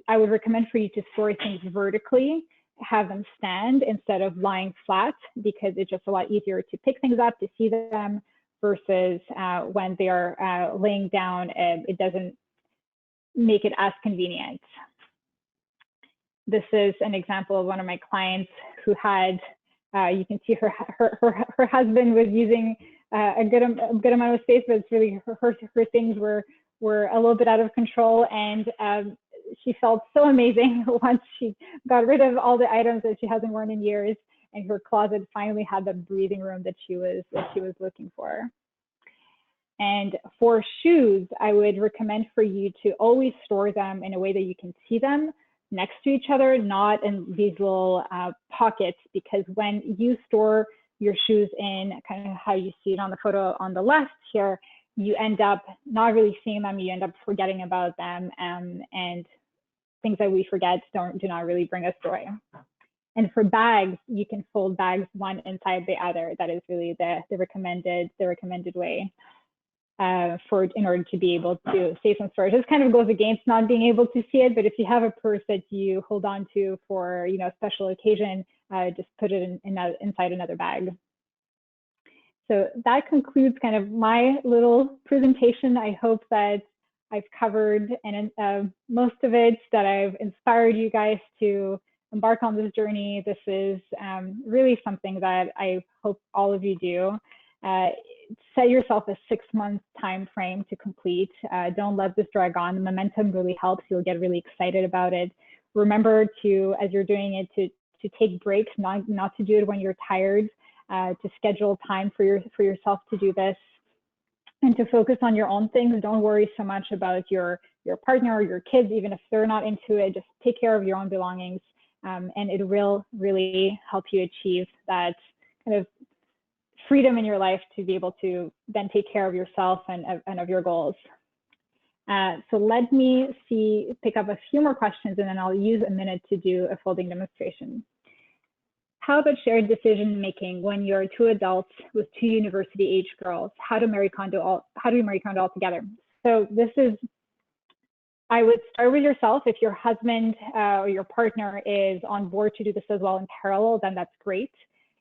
I would recommend for you to store things vertically, have them stand instead of lying flat, because it's just a lot easier to pick things up, to see them, versus when they are laying down, it doesn't make it as convenient. This is an example of one of my clients who had, you can see her husband was using a good amount of space, but it's really her things were a little bit out of control, and she felt so amazing once she got rid of all the items that she hasn't worn in years, and her closet finally had the breathing room that she was looking for. And for shoes, I would recommend for you to always store them in a way that you can see them next to each other, not in these little pockets, because when you store your shoes in kind of how you see it on the photo on the left here, you end up not really seeing them, you end up forgetting about them, and things that we forget do not really bring us joy. And for bags, you can fold bags one inside the other. That is really the recommended way in order to be able to save some storage. This kind of goes against not being able to see it, but if you have a purse that you hold on to for a special occasion, just put it inside another bag. So that concludes kind of my little presentation. I hope that I've covered most of it, that I've inspired you guys to embark on this journey. This is really something that I hope all of you do. Set yourself a 6-month time frame to complete. Don't let this drag on. The momentum really helps. You'll get really excited about it. Remember to, as you're doing it, to take breaks, not to do it when you're tired, to schedule time for yourself to do this, and to focus on your own things. Don't worry so much about your partner or your kids, even if they're not into it. Just take care of your own belongings, and it will really help you achieve that kind of freedom in your life to be able to then take care of yourself and of your goals. So let me pick up a few more questions, and then I'll use a minute to do a folding demonstration. How about shared decision making when you're 2 adults with 2 university-age girls? How do you Marie Kondo all together? So this is, I would start with yourself. If your husband or your partner is on board to do this as well in parallel, then that's great.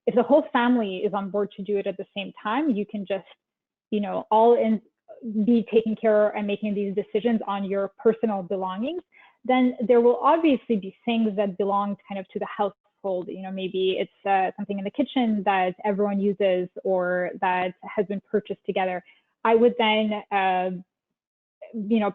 If the whole family is on board to do it at the same time, you can just, be taking care and making these decisions on your personal belongings. Then there will obviously be things that belong kind of to the household. Maybe it's something in the kitchen that everyone uses or that has been purchased together. I would then,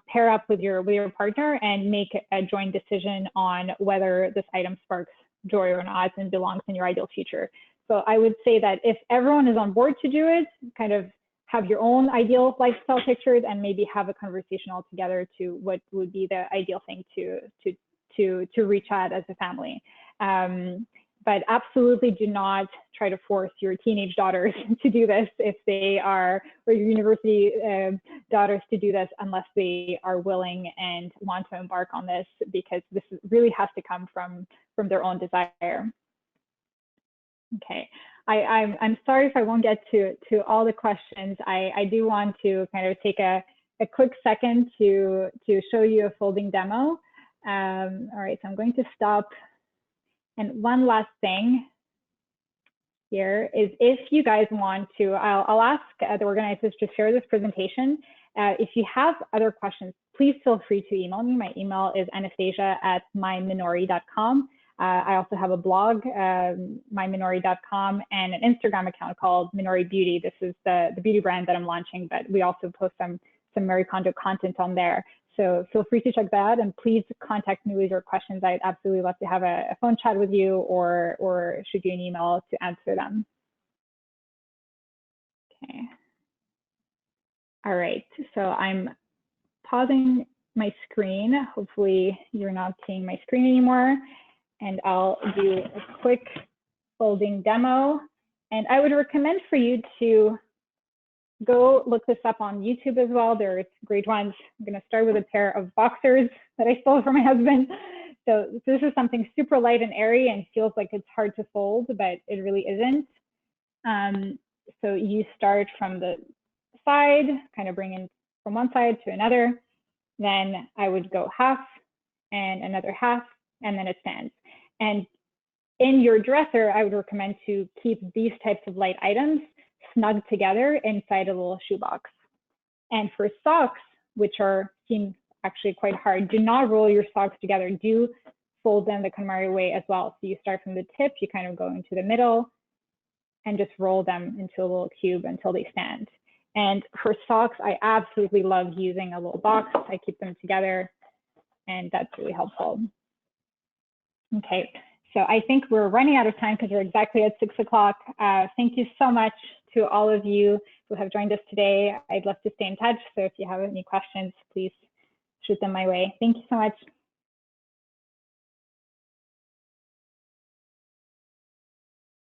pair up with your partner and make a joint decision on whether this item sparks joy or not and belongs in your ideal future. So I would say that if everyone is on board to do it, kind of have your own ideal lifestyle pictures and maybe have a conversation all together to what would be the ideal thing to reach at as a family. But absolutely do not try to force your teenage daughters to do this if they are, or your university daughters to do this unless they are willing and want to embark on this, because this really has to come from their own desire. Okay, I'm sorry if I won't get to all the questions. I do want to kind of take a quick second to show you a folding demo. All right, so I'm going to stop. And one last thing here is, if you guys want to, I'll ask the organizers to share this presentation. If you have other questions, please feel free to email me. My email is anastasia@myminori.com. I also have a blog, myminori.com, and an Instagram account called Minori Beauty. This is the beauty brand that I'm launching, but we also post some Marie Kondo content on there. So feel free to check that out, and please contact me with your questions. I'd absolutely love to have a phone chat with you or shoot you an email to answer them. Okay. All right, so I'm pausing my screen. Hopefully you're not seeing my screen anymore. And I'll do a quick folding demo. And I would recommend for you to go look this up on YouTube as well. There's great ones. I'm going to start with a pair of boxers that I stole from my husband. So this is something super light and airy and feels like it's hard to fold, but it really isn't. So you start from the side, kind of bring in from one side to another. Then I would go half and another half, and then it stands. And in your dresser, I would recommend to keep these types of light items snug together inside a little shoebox. And for socks, which seem actually quite hard, do not roll your socks together. Do fold them the KonMari way as well. So you start from the tip, you kind of go into the middle, and just roll them into a little cube until they stand. And for socks, I absolutely love using a little box. I keep them together, and that's really helpful. Okay, so I think we're running out of time because we're exactly at 6 o'clock. Thank you so much to all of you who have joined us today. I'd love to stay in touch. So if you have any questions, please shoot them my way. Thank you so much.